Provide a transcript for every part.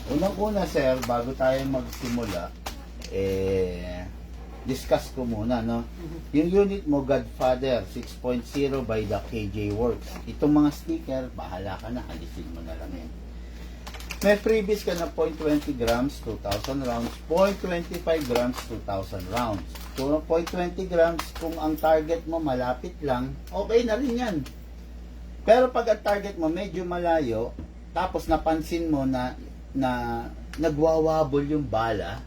Unang-una, sir, bago tayo magsimula, discuss ko muna, no? Yung unit mo, Godfather 6.0 by the KJ Works. Itong mga sticker, bahala ka na, alisin mo na lang yan. May freebies ka na 0.20 grams, 2,000 rounds, 0.25 grams, 2,000 rounds. Kung 0.20 grams, kung ang target mo malapit lang, okay na rin yan. Pero pag ang target mo medyo malayo, tapos napansin mo na nagwawabol yung bala,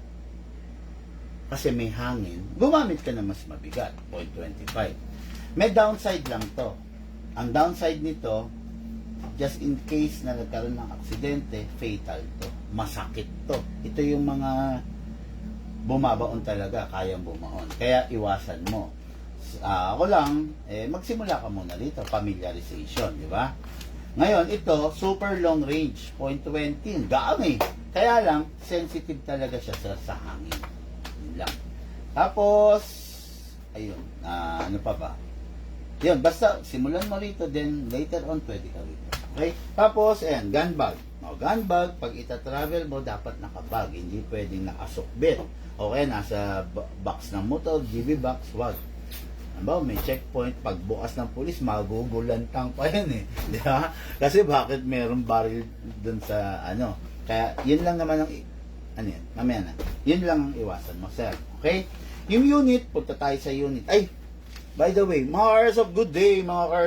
kasi may hangin, gumamit ka na mas mabigat, 0.25. May downside lang to. Ang downside nito, just in case na nagkaroon ng aksidente, fatal to. Masakit to. Ito yung mga bumabaon talaga, kayang bumaon. Kaya iwasan mo. Ako lang, magsimula ka muna dito, familiarization, di ba? Ngayon, ito, super long range, 0.20, gaang eh. Kaya lang, sensitive talaga siya sa hangin. Yun lang. Tapos, ayun, ano pa ba? Yun, basta, simulan mo rito, then later on, pwede ka rito. Okay? Tapos, ayan, gun bag. O, gun bag, pag ita-travel mo, dapat nakabag. Hindi pwedeng nakasukbit. Okay, nasa box ng motor, GB box, wag. Ano, may checkpoint, pagbukas ng pulis, magugulantang pa yan eh. Di ba? Kasi bakit meron baril dun sa ano. Kaya, yun lang naman ang, ano yan, mamaya na. Yun lang ang iwasan mo, sir. Okay? Yung unit, punta tayo sa unit. Ay, by the way, mga cars of good day, mga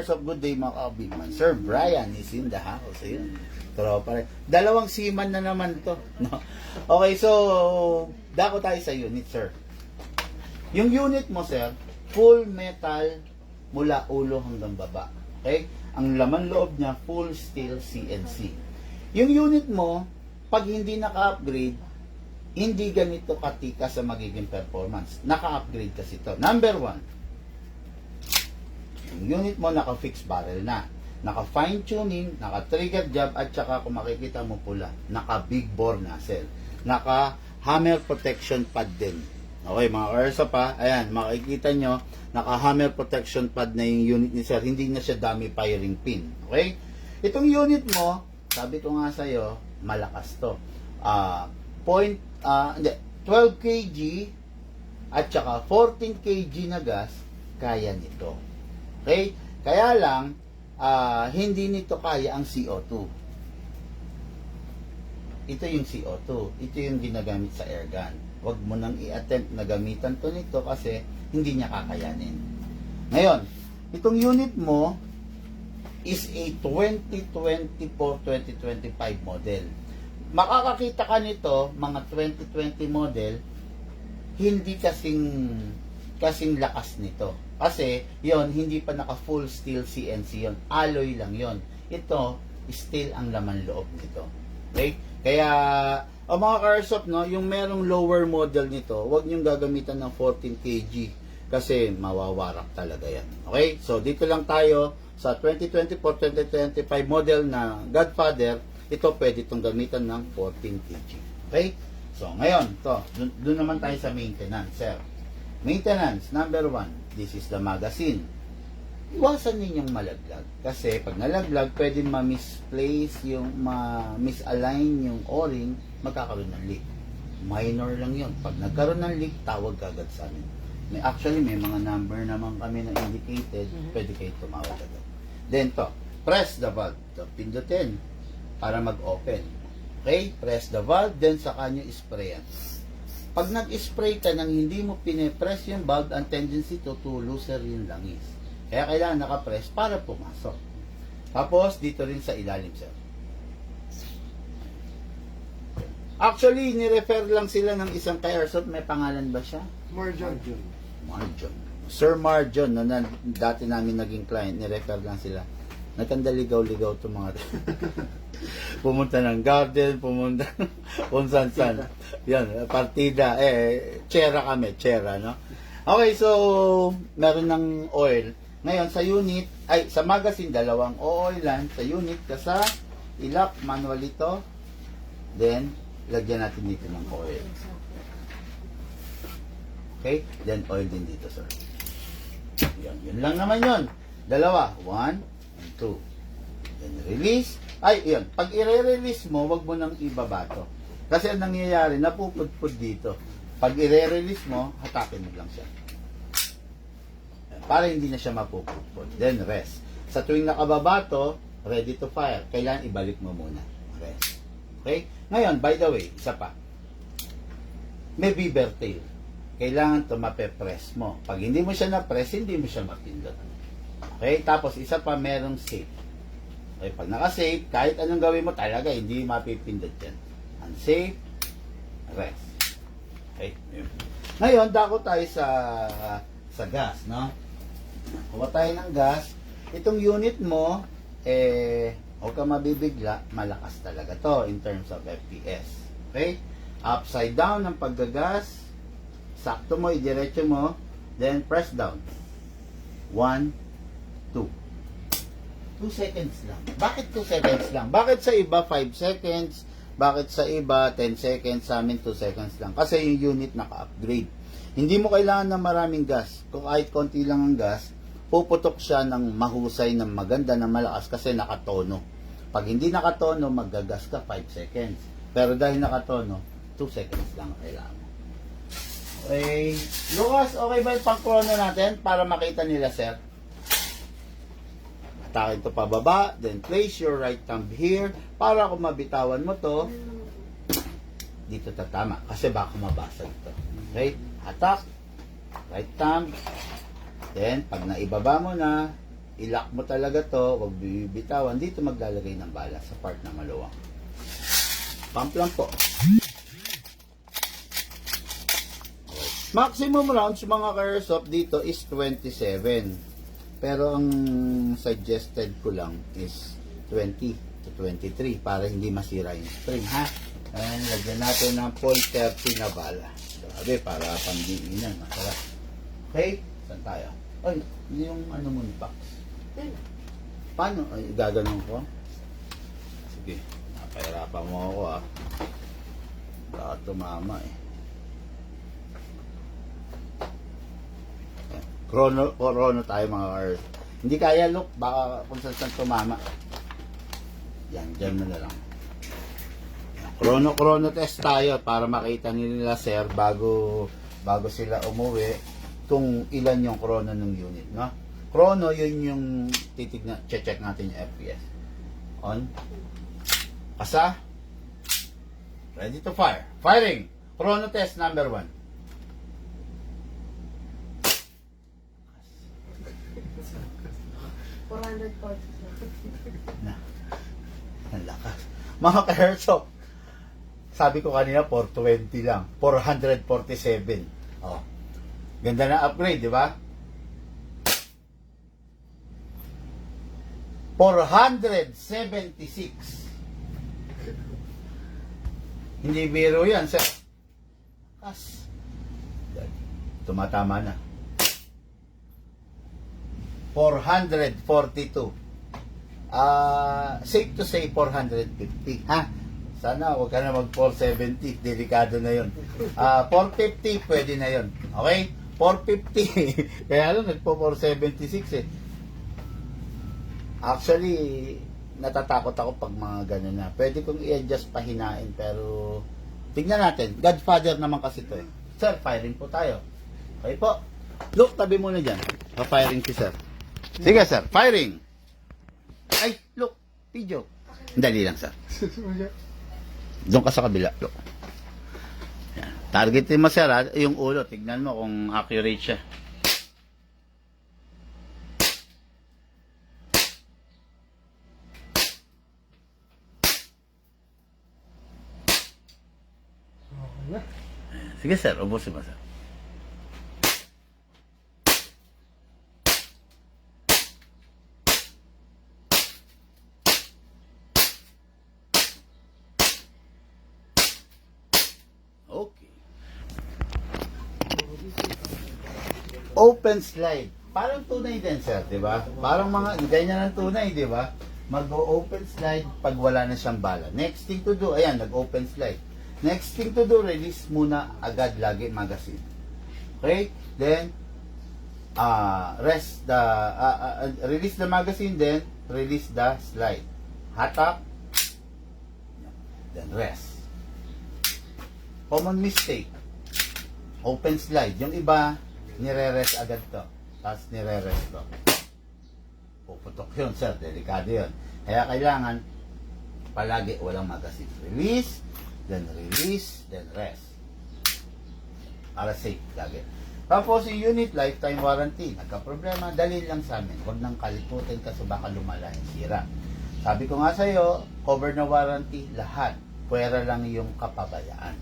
kabigman. Sir Brian is in the house. Ayun. Tropa rin. Dalawang seaman na naman to. No? Okay, so, dako tayo sa unit, sir. Yung unit mo, sir, full metal mula ulo hanggang baba. Okay? Ang laman loob niya, full steel CNC. Yung unit mo, pag hindi naka-upgrade, hindi ganito katika sa magiging performance. Naka-upgrade kasi ito. Number 1, yung unit mo naka-fixed barrel na. Naka-fine tuning, naka-trigger job, at saka kung makikita mo pula, naka-big bore nozzle. Naka-hammer protection pad din. Okay, mga Ursa pa, ayan, makikita nyo, naka-hammer protection pad na yung unit ni sir, hindi na siya dummy firing pin. Okay? Itong unit mo, sabi ko nga sa'yo, malakas to. 12 kg at saka 14 kg na gas, kaya nito. Okay? Kaya lang, hindi nito kaya ang CO2. Ito yung CO2. Ito yung ginagamit sa airgun. Huwag mo nang i-attempt na gamitan to nito kasi hindi niya kakayanin. Ngayon, itong unit mo is a 2024-2025 model. Makakakita ka nito, mga 2020 model, hindi kasing lakas nito. Kasi, yon hindi pa naka full steel CNC yon, alloy lang yon. Ito, steel ang laman loob nito. Okay? Kaya, mga Carsop, no, yung merong lower model nito, huwag niyong gagamitan ng 14 kg kasi mawawarak talaga yan. Okay? So, dito lang tayo sa 2024-2025 model na Godfather. Ito, pwede itong gamitan ng 14 kg. Okay? So, ngayon, doon naman tayo sa maintenance, sir. Maintenance, number 1, this is the magazine. Iwasan ninyong malaglag. Kasi pag nalaglag, pwede ma-misplace yung, ma-misalign yung o-ring, magkakaroon ng leak. Minor lang yun. Pag nagkaroon ng leak, tawag agad sa amin. Actually, may mga number naman kami na indicated, pwede kayo tumawag agad. Then press the valve. Pindutin para mag-open. Okay? Press the valve, then saka nyo sprayan. Pag nag-spray ka nang hindi mo pine-press yung valve, ang tendency to looser yung langis. Kaya kailangan naka-press para pumasok. Tapos, dito rin sa ilalim, sir. Actually, nirefer lang sila ng isang kay Airsoft. May pangalan ba siya? Marjon. Sir Marjon, na dati namin naging client, nirefer lang sila. Nagkandaligaw-ligaw itong mga pumunta ng garden, pumunta kung saan. Yan, partida. Tsera kami, no? Okay, so, meron ng oil. Ngayon, sa unit, sa magazine, dalawang oilan. Sa unit, sa ilak, manual ito. Then, lagyan natin dito ng oil. Okay? Then, oil din dito, sir. Yun lang naman yun. Dalawa. 1 and 2. Then, release. Yun. Pag i-release mo, wag mo nang ibaba to. Kasi ang nangyayari, napupudpud dito. Pag i-release mo, hatakin mo lang siya. Para hindi na siya mapupudpud. Then rest. Sa tuwing nakababa to, ready to fire. Kailangan ibalik mo muna. Rest. Okay? Ngayon, by the way, isa pa. May beaver tail. Kailangan to mape-press mo. Pag hindi mo siya na-press, hindi mo siya mapindot. Okay? Tapos, isa pa, merong safe. Okay? Pag naka-safe, kahit anong gawin mo talaga, hindi mapipindot yan. Unsafe, rest. Okay? Ngayon, dako tayo sa gas, no? Kuha tayo ng gas. Itong unit mo, huwag ka mabibigla, malakas talaga to in terms of FPS. Okay? Upside down ang paggagas, sakto mo, idiretso mo, then press down. 1, 2. 2 seconds lang. Bakit 2 seconds lang? Bakit sa iba 5 seconds? Bakit sa iba 10 seconds? Sa amin 2 seconds lang. Kasi yung unit naka-upgrade. Hindi mo kailangan ng maraming gas. Kung kahit konti lang ang gas, puputok siya ng mahusay, ng maganda, ng malakas kasi nakatono. Pag hindi nakatono, maggagas ka 5 seconds. Pero dahil nakatono, 2 seconds lang kailangan mo. Okay. Lucas, okay ba yung pang-chrono natin para makita nila, sir? Atakin to pababa, then place your right thumb here para kung mabitawan mo to, dito tatama kasi baka mabasag to. Okay? Attack, right thumb, then pag naibaba mo na, ilock mo talaga to, wag bibitawan, dito maglalagay ng bala sa part na maluwang. Pump lang po. Maximum rounds mga ka-airsoft dito is 27. Pero ang suggested ko lang is 20 to 23 para hindi masira yung spring, ha? And lagyan natin ng 0.30 na bala. Sabi, para pandiinan. Masarap. Okay? Saan tayo? Ay, yung ano mo ni Pax. Paano? Ay, gaganon ko? Sige. Napahirapan mo ako, ah. Baka tumama, eh. Chrono tayo mga cars. Hindi kaya, look, baka kung saan tumama. Yan, dyan mo na lang. Chrono test tayo para makita nila sir bago sila umuwi kung ilan yung chrono ng unit, no? Chrono, yun yung titignan, check natin yung FPS. On. Kasa. Ready to fire. Firing. Chrono test number 1. Na. Ang lakas. Mga ka-airsoft, sabi ko kanina 420 lang. 447. Oh. Ganda na upgrade, di ba? 476. Hindi biro yan, sir. Kas. Tumatama na. 442. Safe to say 450, ha? Sana wag ka na mag 470, delikado na 'yon. 450 pwede na 'yon. Okay? 450. Kaya lang nagpo 476 eh. Actually, natatakot ako pag mga ganun na. Pwede kong i-adjust pahinain pero tignan natin. Godfather naman kasi 'to eh. Sir, firing po tayo. Okay po. Look, tabi muna diyan. Pa-firing si sir. Sige, sir. Firing. Ay, look. Video. Dali lang, sir. Doon ka sa kabila. Look. Yan. Targetin mo, sir, ha? Yung ulo. Tignan mo kung accurate siya. Sige, sir. Ubusin mo, sir. Okay. Open slide. Parang tunay din, sir, di ba? Parang mga ganyan ang tunay, di ba? Mag-open slide pag wala na siyang bala. Next thing to do, ayan, nag-open slide. Next thing to do, release muna agad lagi magazine. Okay? Then, release the magazine, then release the slide. Hatak. Then rest. Common mistake. Open slide. Yung iba, nire-rest agad to. Tapos nire-rest to. Puputok yun, sir. Delikado yun. Kaya kailangan, palagi walang magazine. Release, then rest. Para safe lagi. Tapos yung unit, lifetime warranty. Nagka-problema, dalhin lang sa amin. Huwag nang kaliputin kasi baka lumala yung sira. Sabi ko nga sa'yo, cover na warranty, lahat. Pwera lang yung kapabayaan.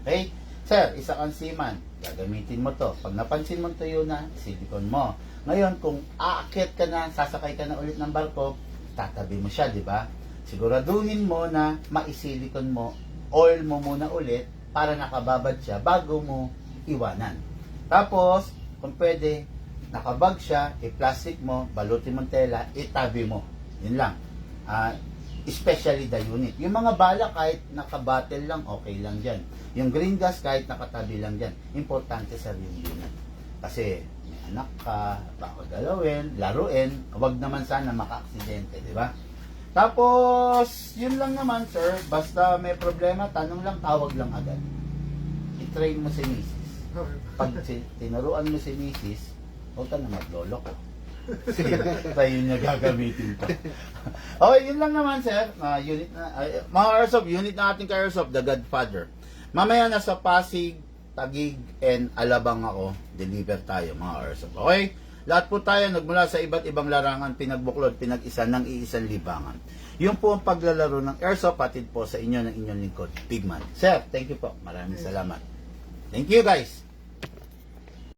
Okay? Sir, isa kang seaman. Gagamitin mo to. Pag napansin mo tuyo na, silicone mo. Ngayon, kung aakyat ka na, sasakay ka na ulit ng barko, tatabi mo siya, di ba? Siguraduhin mo na maisilikon mo, oil mo muna ulit para nakababad siya bago mo iwanan. Tapos, kung pwede, nakabag siya, i-plastic mo, balutin mo tela, itabi mo. Yun lang. Especially the unit. Yung mga bala kahit nakabattle lang, okay lang dyan. Yung green gas kahit nakatabi lang dyan. Importante sa yung unit. Kasi may anak ka, baka galawin, laruin, wag naman sana maka-aksidente, di ba? Tapos, yun lang naman, sir. Basta may problema, tanong lang, tawag lang agad. I-train mo si Mrs. Pag tinuruan mo si Mrs., huwag ka na maglolo ko. Tayo niya gagamitin ko. Okay, yun lang naman, sir. Unit na, mga airsoft, unit na ating ka-airsoft, The Godfather. Mamaya nasa Pasig, Taguig, and Alabang ako, deliver tayo, mga airsoft. Okay? Lahat po tayo nagmula sa iba't ibang larangan, pinagbuklod, pinag-isa ng iisang libangan. Yun po ang paglalaro ng airsoft, patid po sa inyo ng inyong lingkod, Pigman. Sir, thank you po. Maraming salamat. Thank you, guys.